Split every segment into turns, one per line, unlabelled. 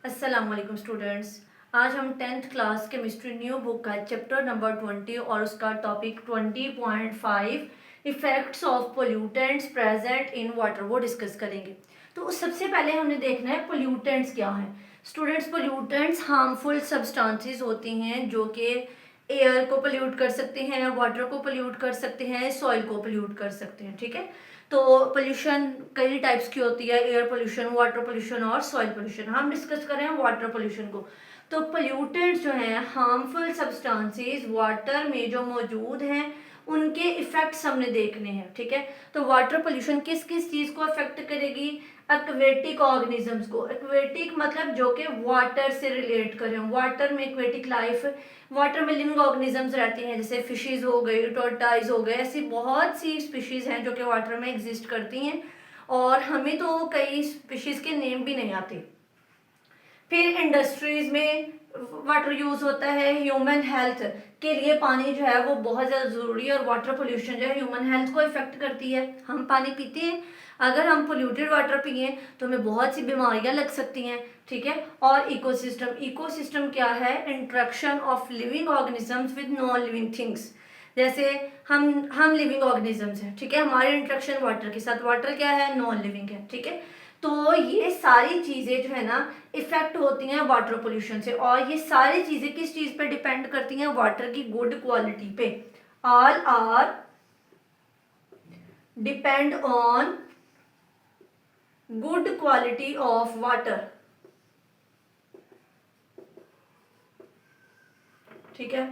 अस्सलाम वालेकुम स्टूडेंट्स। आज हम 10th class chemistry new book का चैप्टर नंबर 20 और उसका topic 20.5 effects of pollutants present in water वो डिस्कस करेंगे। तो सबसे पहले हमने देखना है पोल्यूटेंट्स क्या हैं। स्टूडेंट्स, पोल्यूटेंट्स हार्मफुल सब्सटेंसेस होती हैं जो कि एयर को पोल्यूट कर सकते हैं, वाटर को पोल्यूट कर सकते हैं, सॉइल को पोल्यूट कर सकते हैं। ठीक है, तो पोल्यूशन कई टाइप्स की होती है, एयर पोल्यूशन, वाटर पोल्यूशन और सॉइल पोल्यूशन। हम डिस्कस कर रहे हैं वाटर पोल्यूशन को। तो पोल्यूटेंट्स जो हैं, हार्मफुल सब्सटेंसेस वाटर में जो मौजूद हैं उनके इफेक्ट्स हमने देखने हैं। ठीक है, तो वाटर पोल्यूशन किस किस चीज़ को अफेक्ट करेगी? एक्वेटिक ऑर्गेनिजम्स को। एक्वेटिक मतलब जो कि वाटर से रिलेट करें, वाटर में एक्वेटिक लाइफ, वाटर में लिविंग ऑर्गेनिजम्स रहती हैं, जैसे फिशेज हो गई, टोर्टाइज हो गए, ऐसी बहुत सी स्पीशीज हैं जो कि वाटर में एग्जिस्ट करती हैं और हमें तो कई स्पीशीज के नेम भी नहीं आते। फिर इंडस्ट्रीज में वाटर यूज होता है, ह्यूमन हेल्थ के लिए पानी जो है वो बहुत ज़्यादा ज़रूरी है और वाटर पोल्यूशन जो है ह्यूमन हेल्थ को इफेक्ट करती है। हम पानी पीते हैं, अगर हम पोल्यूटेड वाटर पिए तो हमें बहुत सी बीमारियां लग सकती हैं। ठीक है, और इकोसिस्टम, इकोसिस्टम क्या है? Interaction of living organisms with non living things. जैसे हम लिविंग ऑर्गेनिजम्स हैं, ठीक है, हमारे इंट्रैक्शन वाटर के साथ, वाटर क्या है? नॉन लिविंग है। ठीक है, तो ये सारी चीज़ें जो है ना इफेक्ट होती हैं वाटर पोल्यूशन से, और ये सारी चीज़ें किस चीज़ पे डिपेंड करती हैं? वाटर की गुड क्वालिटी पे। All are depend on good quality of water. ठीक है,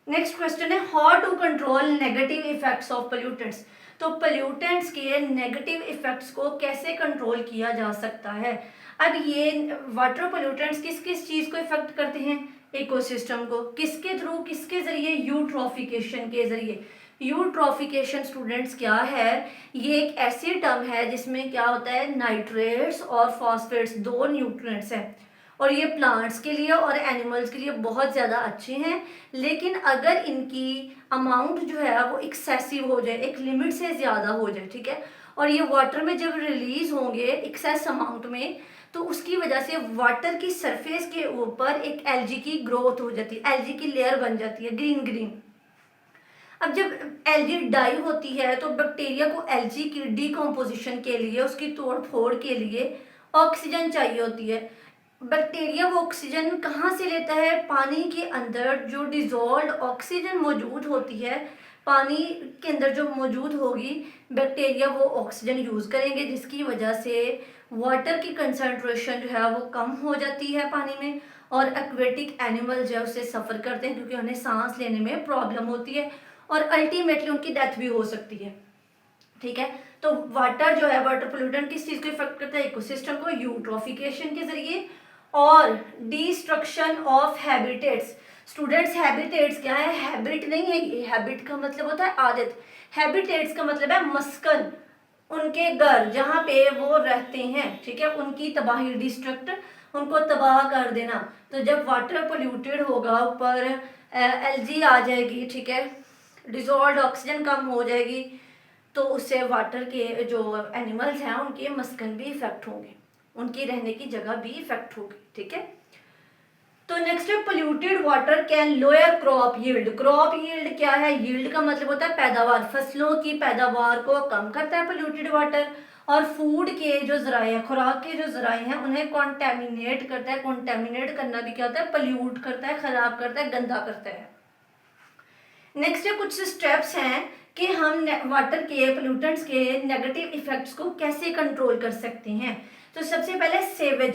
नेक्स्ट क्वेश्चन है how to control negative effects of pollutants. तो पोल्यूटेंट्स के नेगेटिव इफेक्ट्स को कैसे कंट्रोल किया जा सकता है? अब ये वाटर पोल्यूटेंट्स किस किस चीज को इफेक्ट करते हैं? इकोसिस्टम को। किसके थ्रू, किसके जरिए? यूट्रोफिकेशन के जरिए। यूट्रोफिकेशन स्टूडेंट्स क्या है? ये एक ऐसी टर्म है जिसमें क्या होता है, नाइट्रेट्स और फॉस्फेट्स, दो न्यूट्रिएंट्स हैं और ये प्लांट्स के लिए और एनिमल्स के लिए बहुत ज़्यादा अच्छे हैं। लेकिन अगर इनकी अमाउंट जो है वो एक्सेसिव हो जाए, एक लिमिट से ज़्यादा हो जाए, ठीक है, और ये वाटर में जब रिलीज होंगे एक्सेस अमाउंट में, तो उसकी वजह से वाटर की सरफेस के ऊपर एक एल्गी की ग्रोथ हो जाती है, एल्गी की लेयर बन जाती है ग्रीन ग्रीन। अब जब एल्गी डाई होती है तो बैक्टीरिया को एल्गी की डीकम्पोजिशन के लिए, उसकी तोड़ फोड़ के लिए ऑक्सीजन चाहिए होती है। बैक्टीरिया वो ऑक्सीजन कहाँ से लेता है? पानी के अंदर जो डिजोल्व ऑक्सीजन मौजूद होती है, पानी के अंदर जो मौजूद होगी, बैक्टीरिया वो ऑक्सीजन यूज़ करेंगे, जिसकी वजह से वाटर की कंसंट्रेशन जो है वो कम हो जाती है पानी में, और एक्वेटिक एनिमल जो है उससे सफ़र करते हैं क्योंकि उन्हें सांस लेने में प्रॉब्लम होती है और अल्टीमेटली उनकी डेथ भी हो सकती है। ठीक है, तो वाटर जो है, वाटर पोल्यूटेंट किस चीज़ को इफेक्ट करता है? इकोसिस्टम को, यूट्रोफिकेशन के जरिए और destruction of habitats. Students, habitats क्या है? हैबिट नहीं है ये, हैबिट का मतलब होता है आदत, हैबिटेट्स का मतलब है मस्कन, उनके घर जहाँ पे वो रहते हैं। ठीक है, उनकी तबाही, डिस्ट्रक्ट, उनको तबाह कर देना। तो जब वाटर पोल्यूटेड होगा, ऊपर एलजी आ जाएगी, ठीक है, डिजोल्व ऑक्सीजन कम हो जाएगी, तो उससे वाटर के जो एनिमल्स हैं उनके मस्कन भी इफेक्ट होंगे, उनकी रहने की जगह भी इफेक्ट होगी। ठीक है, तो नेक्स्ट है polluted water can lower crop yield. Crop yield क्या है? यील्ड का मतलब होता है पैदावार, फसलों की पैदावार को कम करता है पोल्यूटेड वाटर, और फूड के जो जराए हैं, खुराक के जो जराए हैं, उन्हें कॉन्टेमिनेट करता है। कॉन्टेमिनेट करना भी क्या होता है? पोल्यूट करता है, खराब करता है, गंदा करता है। नेक्स्ट है कुछ स्टेप्स हैं कि हम वाटर के पोल्यूटेंट्स के नेगेटिव इफेक्ट्स को कैसे कंट्रोल कर सकते हैं। तो सबसे पहले सेवेज,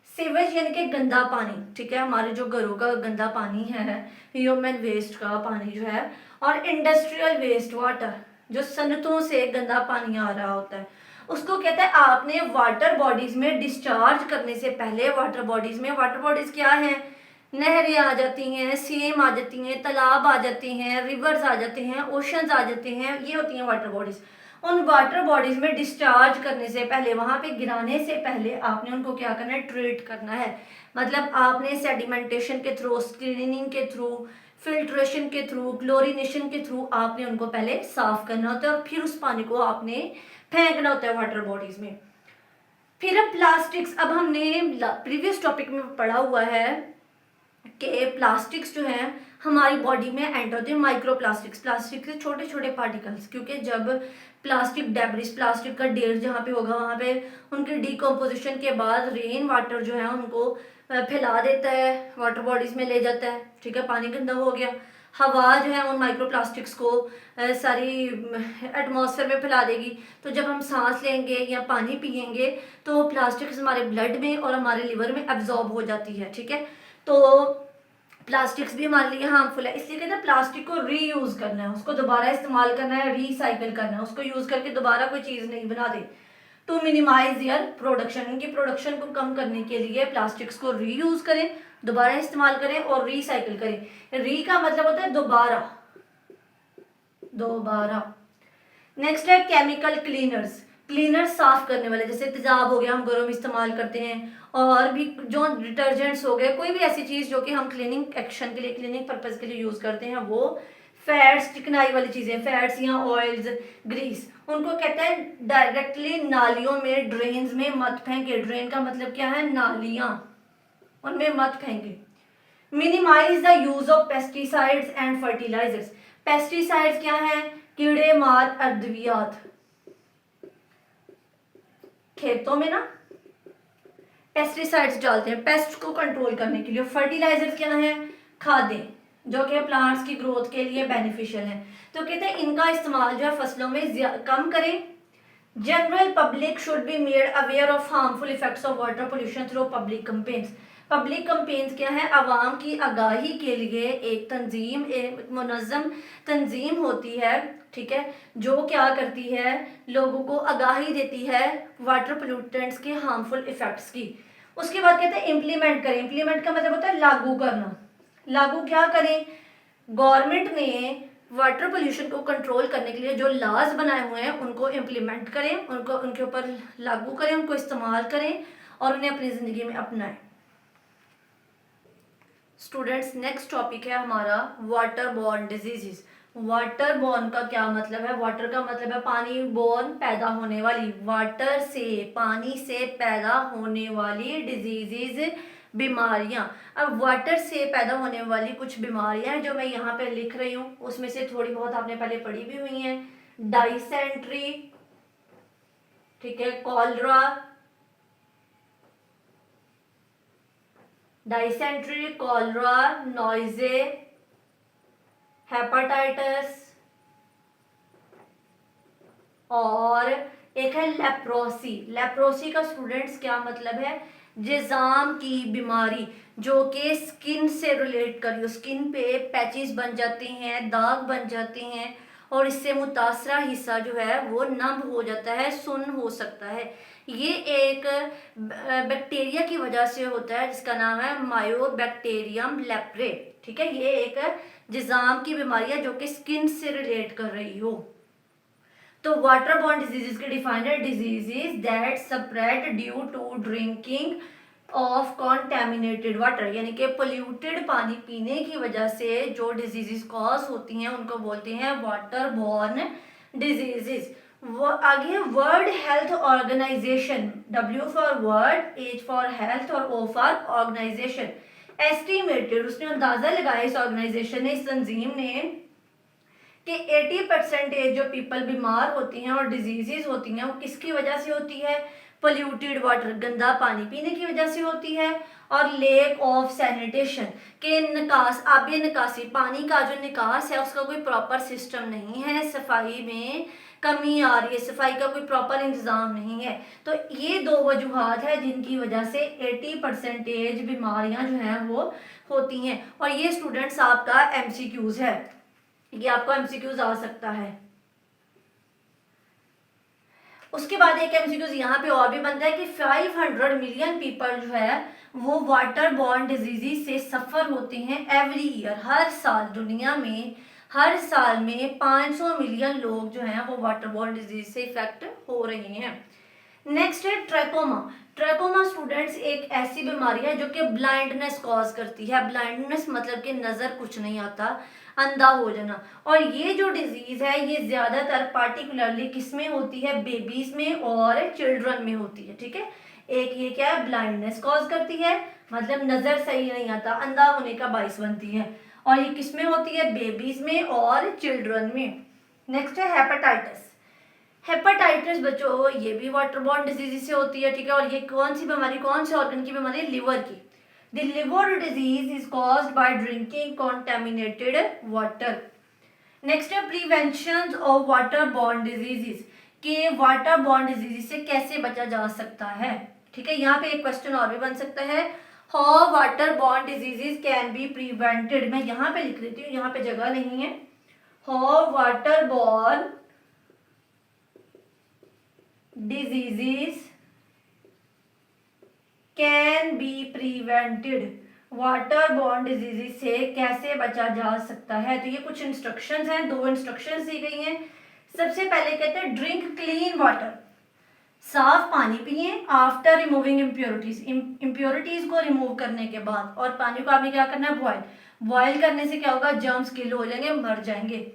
सेवेज यानी कि गंदा पानी। ठीक है, हमारे जो घरों का गंदा पानी है, ह्यूमन वेस्ट का पानी जो है, और इंडस्ट्रियल वेस्ट वाटर, जो सनतों से गंदा पानी आ रहा होता है, उसको कहते हैं आपने वाटर बॉडीज में डिस्चार्ज करने से पहले, वाटर बॉडीज में, वाटर बॉडीज क्या है? नहरें आ जाती हैं, सेम आ जाती हैं, तालाब आ जाते हैं, रिवर्स आ जाते हैं, ओशंस आ जाते हैं, ये होती हैं वाटर बॉडीज। उन वाटर बॉडीज में डिस्चार्ज करने से पहले, वहां पे गिराने से पहले आपने उनको क्या करना है? ट्रीट करना है। मतलब आपने सेडिमेंटेशन के थ्रू, स्क्रीनिंग के थ्रू, फिल्ट्रेशन के थ्रू, क्लोरिनेशन के थ्रू आपने उनको पहले साफ करना होता है और फिर उस पानी को आपने फेंकना होता है वाटर बॉडीज में। फिर प्लास्टिक्स, अब हमने प्रीवियस टॉपिक में पढ़ा हुआ है कि प्लास्टिक्स जो हैं हमारी बॉडी में एंटर होते हैं, माइक्रो प्लास्टिक्स, प्लास्टिक के छोटे छोटे पार्टिकल्स, क्योंकि जब प्लास्टिक डेब्रिस, प्लास्टिक का ढेर जहाँ पे होगा वहाँ पे उनके डिकम्पोजिशन के बाद रेन वाटर जो है उनको फैला देता है, वाटर बॉडीज में ले जाता है, ठीक है, पानी गंदा हो गया, हवा जो है उन माइक्रो प्लास्टिक्स को सारी एटमॉस्फेयर में फैला देगी, तो जब हम सांस लेंगे या पानी पियेंगे तो प्लास्टिक्स हमारे ब्लड में और हमारे लिवर में एब्जॉर्ब हो जाती है, ठीक है। तो प्लास्टिक्स भी हमारे लिए हार्मफुल है, इसलिए कहते हैं प्लास्टिक को रीयूज करना है, उसको दोबारा इस्तेमाल करना है, रिसाइकिल करना है, उसको यूज करके दोबारा कोई चीज नहीं बना दे। टू मिनिमाइज देयर प्रोडक्शन, इनकी प्रोडक्शन को कम करने के लिए प्लास्टिक्स को रीयूज करें, दोबारा इस्तेमाल करें और रिसाइकिल करें। री का मतलब होता है दोबारा, दोबारा। नेक्स्ट है केमिकल क्लीनर्स, क्लीनर्स साफ करने वाले, जैसे तेजाब हो गया हम घरों में इस्तेमाल करते हैं, और भी जो डिटर्जेंट्स हो गए, कोई भी ऐसी चीज जो कि हम क्लीनिंग एक्शन के लिए, क्लीनिंग पर्पज के लिए यूज करते हैं, वो फैट्स, चिकनाई वाली चीजें, फैट्स या ऑयल्स, ग्रीस, उनको कहते हैं डायरेक्टली नालियों में, ड्रेन्स में मत फेंके। ड्रेन का मतलब क्या है, नालियां, उनमें मत फेंके। Minimize the use of pesticides and fertilizers, pesticides क्या है, कीड़े मार अद्वियात, खेतों में ना पेस्टिसाइड्स डालते हैं पेस्ट को कंट्रोल करने के लिए। फर्टिलाइजर्स क्या है, खादें, जो कि प्लांट्स की ग्रोथ के लिए बेनिफिशियल है, तो कहते हैं इनका इस्तेमाल जो है फसलों में कम करें। General public should be made aware of harmful effects of water pollution through public companies, public companies क्या है, आवाम की आगाही के लिए एक तंजीम, एक मुनज़्ज़म तंजीम होती है, ठीक है, जो क्या करती है, लोगों को आगाही देती है वाटर पोल्यूटेंट्स के हार्मफुल इफेक्ट्स की। उसके बाद कहते हैं इम्प्लीमेंट करें, इम्प्लीमेंट का मतलब होता है लागू करना, लागू क्या करें, गवर्नमेंट ने वाटर पोल्यूशन को कंट्रोल करने के लिए जो लॉज बनाए हुए हैं उनको इम्प्लीमेंट करें, उनको उनके ऊपर लागू करें, उनको इस्तेमाल करें और उन्हें अपनी ज़िंदगी में अपनाएं। स्टूडेंट्स, नेक्स्ट टॉपिक है हमारा water borne diseases. Water borne का क्या मतलब है, वाटर का मतलब है पानी, बॉर्न पैदा होने वाली, वाटर से, पानी से पैदा होने वाली डिजीजेज, बीमारियां। अब वाटर से पैदा होने वाली कुछ बीमारियां जो मैं यहाँ पे लिख रही हूँ, उसमें से थोड़ी बहुत आपने पहले पढ़ी भी हुई हैं। डाइसेंट्री, ठीक है, कॉलरा, डाइसेंट्री, कॉलरा, नॉइजे, हेपाटाइटिस, और एक है लेप्रोसी। लेप्रोसी का स्टूडेंट्स क्या मतलब है, जिज़ाम की बीमारी, जो कि स्किन से रिलेट करी हो, स्किन पे पैचेस बन जाते हैं, दाग बन जाते हैं, और इससे मुतासरा हिस्सा जो है वो नम हो जाता है, सुन्न हो सकता है। ये एक बैक्टीरिया की वजह से होता है जिसका नाम है मायोबैक्टीरियम लेप्रे, ठीक है, ये एक जिज़ाम की बीमारी है जो कि स्किन से रिलेट कर रही हो। तो वाटर बॉर्न डिजीजेस के डिफाइंड है, diseases that spread due to drinking of contaminated water, यानी कि पोल्यूटेड पानी पीने की वजह से जो डिजीजेस कॉज होती हैं उनको बोलते हैं वाटर बॉर्न डिजीजेस। वो आगे World Health Organization, W for world, H for health और O फॉर ऑर्गेनाइजेशन, एस्टिमेटेड, उसने अंदाजा लगाया इस ऑर्गेनाइजेशन ने, इस तंजीम ने, कि 80% जो पीपल बीमार होती हैं और डिजीजेज होती हैं वो किसकी वजह से होती है, पोल्यूटेड वाटर, गंदा पानी पीने की वजह से होती है, और लेक ऑफ सैनिटेशन, के निकास, आबी निकासी, पानी का जो निकास है उसका कोई प्रॉपर सिस्टम नहीं है, सफाई में कमी आ रही है, सफाई का कोई प्रॉपर इंतजाम नहीं है। तो ये दो वजूहात है जिनकी वजह से 80% बीमारियां जो हैं वो होती हैं, और ये स्टूडेंट्स आपका MCQs है, ये आपको MCQs आ सकता है। उसके बाद एक MCQs यहाँ पे और भी बनता है कि 500 मिलियन पीपल जो है वो वाटर बॉर्न डिजीज से सफ़र होते हैं एवरी ईयर, हर साल दुनिया में हर साल में 500 मिलियन लोग जो हैं वो वाटर बॉर्न डिजीज से इफेक्ट हो रहे हैं। नेक्स्ट है ट्रैकोमा। ट्रैकोमा स्टूडेंट्स एक ऐसी बीमारी है जो कि ब्लाइंडनेस कॉज करती है, ब्लाइंडनेस मतलब कि नज़र कुछ नहीं आता, अंधा हो जाना, और ये जो डिजीज है ये ज़्यादातर पार्टिकुलरली किस में होती है, बेबीज में और चिल्ड्रन में होती है, ठीक है, एक ये क्या है, ब्लाइंडनेस कॉज करती है, मतलब नजर सही नहीं आता, अंधा होने का बाइस बनती है। और ये किस में होती है, बेबीज में और चिल्ड्रन में। नेक्स्ट है हेपेटाइटिस। हेपेटाइटिस बच्चों ये भी वाटर बॉर्न डिजीज से होती है, ठीक है। और ये कौन सी बीमारी, कौन से ऑर्गन की बीमारी, लिवर की। The liver disease is caused by drinking contaminated water. Next है prevention of water borne diseases, कि वाटर बॉर्न डिजीज से कैसे बचा जा सकता है, ठीक है। यहाँ पे एक क्वेश्चन और भी बन सकता है, how water borne diseases can be prevented. मैं यहाँ पे लिख देती हूँ, यहाँ पे जगह नहीं है। How water borne diseases can be prevented, water borne disease से कैसे बचा जा सकता है। तो ये कुछ इंस्ट्रक्शंस हैं, 2 इंस्ट्रक्शंस दी गई हैं। सबसे पहले कहते हैं ड्रिंक क्लीन वाटर, साफ पानी पिए आफ्टर रिमूविंग इम्प्योरिटीज, इम्प्योरिटीज को रिमूव करने के बाद। और पानी को आपने क्या करना है, बॉयल, बॉयल करने से क्या होगा, जर्म्स किल हो जाएंगे, मर जाएंगे।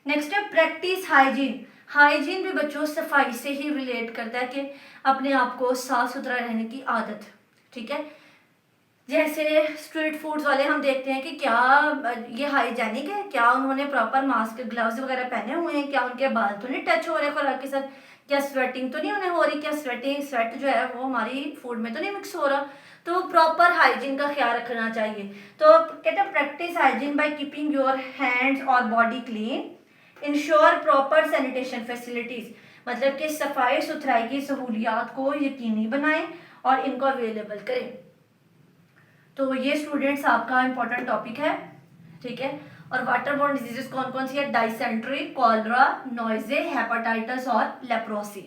नेक्स्ट है प्रैक्टिस हाइजीन। हाइजीन भी बच्चों सफाई से ही रिलेट करता है, कि अपने आप को साफ सुथरा रहने की आदत, ठीक है। जैसे स्ट्रीट फूड्स वाले हम देखते हैं कि क्या ये हाइजेनिक है, क्या उन्होंने प्रॉपर मास्क ग्लव्स वगैरह पहने हुए हैं, क्या उनके बाल तो नहीं टच हो रहे खुराक के साथ, क्या स्वेटिंग तो नहीं उन्हें हो रही, क्या स्वेट जो है वो हमारी फूड में तो नहीं मिक्स हो रहा। तो प्रॉपर हाइजीन का ख्याल रखना चाहिए। तो कहते हैं practice hygiene by keeping your hands और body clean, ensure proper sanitation facilities, मतलब कि सफाई सुथराई की सहूलियात को यकीनी बनाएं और इनको अवेलेबल करें। तो ये स्टूडेंट्स आपका इंपॉर्टेंट टॉपिक है, ठीक है। और वाटर बॉर्न डिजीजेस कौन कौन सी है, डाइसेंट्री, कॉलरा, नॉइजे, हेपेटाइटिस और लेप्रोसी।